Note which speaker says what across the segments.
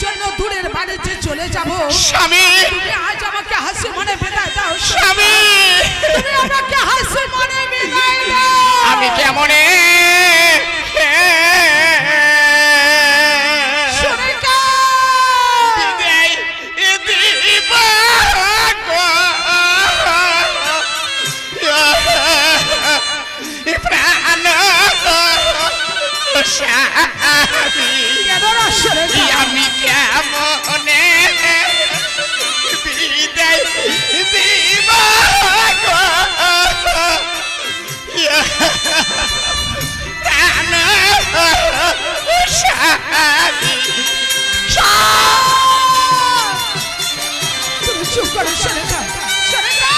Speaker 1: জন্য দূরের বাড়িতে চলে যাব
Speaker 2: স্বামী
Speaker 1: তুমি আজ আমাকে হাসি মনে বিদায় দাও
Speaker 2: স্বামী
Speaker 1: তুমি আমাকে হাসি মনে বিদায় দাও
Speaker 2: আমি কেমনে আমি কেমনে বিদায় দিব প্রাণ
Speaker 1: তুমি চুপ করো সরেকা সরেকা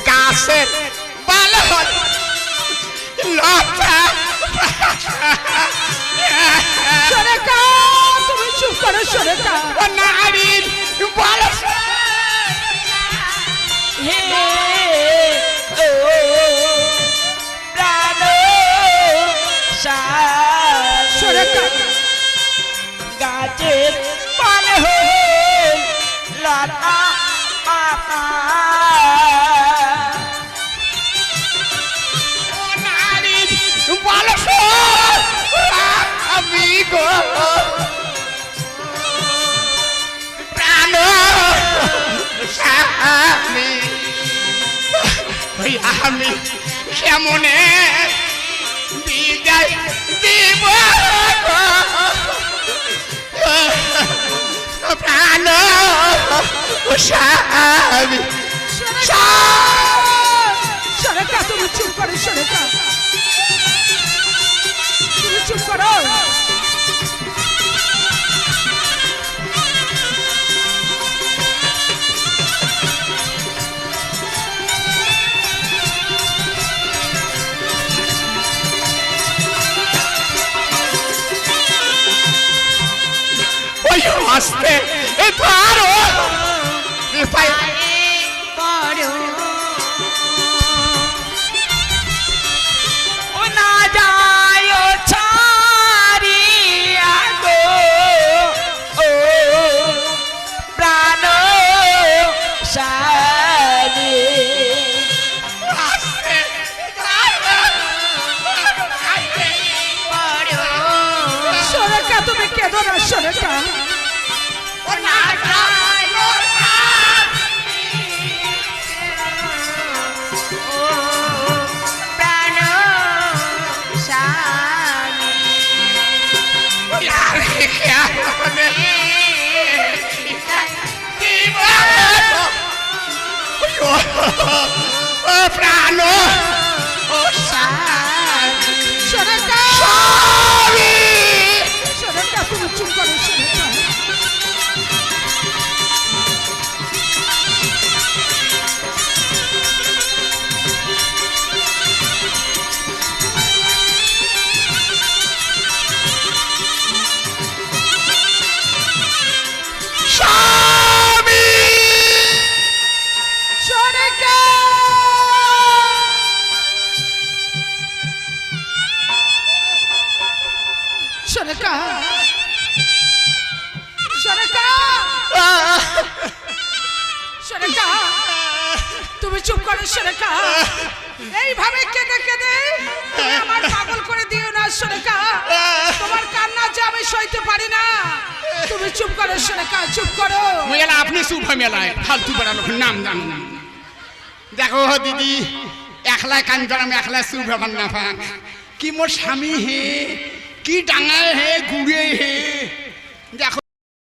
Speaker 2: গাছের পালন লতা
Speaker 1: সরেকা তুমি চুপ করো সরেকা
Speaker 2: নারীর বল
Speaker 3: হে ও প্রাণ
Speaker 1: সরেকা
Speaker 3: গাছের পাল লতা পাতা
Speaker 2: নারীর বল আমি গো প্রাণ স্বামী আমি কেমনে বিদায় দিব প্রাণ স্বামী
Speaker 1: সরেকা তুমি চুপ করো সরেকা তুমি চুপ করো
Speaker 2: ওই আসতে এ তো আরো
Speaker 3: বড় ও না যায় ছাড়িয়া গো ও প্রাণ স্বামী
Speaker 1: সরেকা তুমি কেঁদো না সরেকা
Speaker 3: প্রাণ স্বামী
Speaker 2: প্রাণ
Speaker 1: সরেকা সরেকা তুমি চুপ করো সরেকা সরেকা সরেকা সরেকা সরেকা তুমি চুপ করো সরেকা এইভাবে কেঁদে কেঁদে তুমি আমার পাগল করে দিও না সরেকা তোমার কান্না যে আমি সইতে পারি না তুমি চুপ করো সরেকা চুপ করো
Speaker 2: মেলা আপনি চুপ হয় মেলায় ফালতু বেড়ানো নাম জানো না দেখো দিদি একলা কান জড়াম একলা চুপ হবার না পাক কি মোর স্বামী হে কি ডাঙায় হে ঘুরে হে দেখো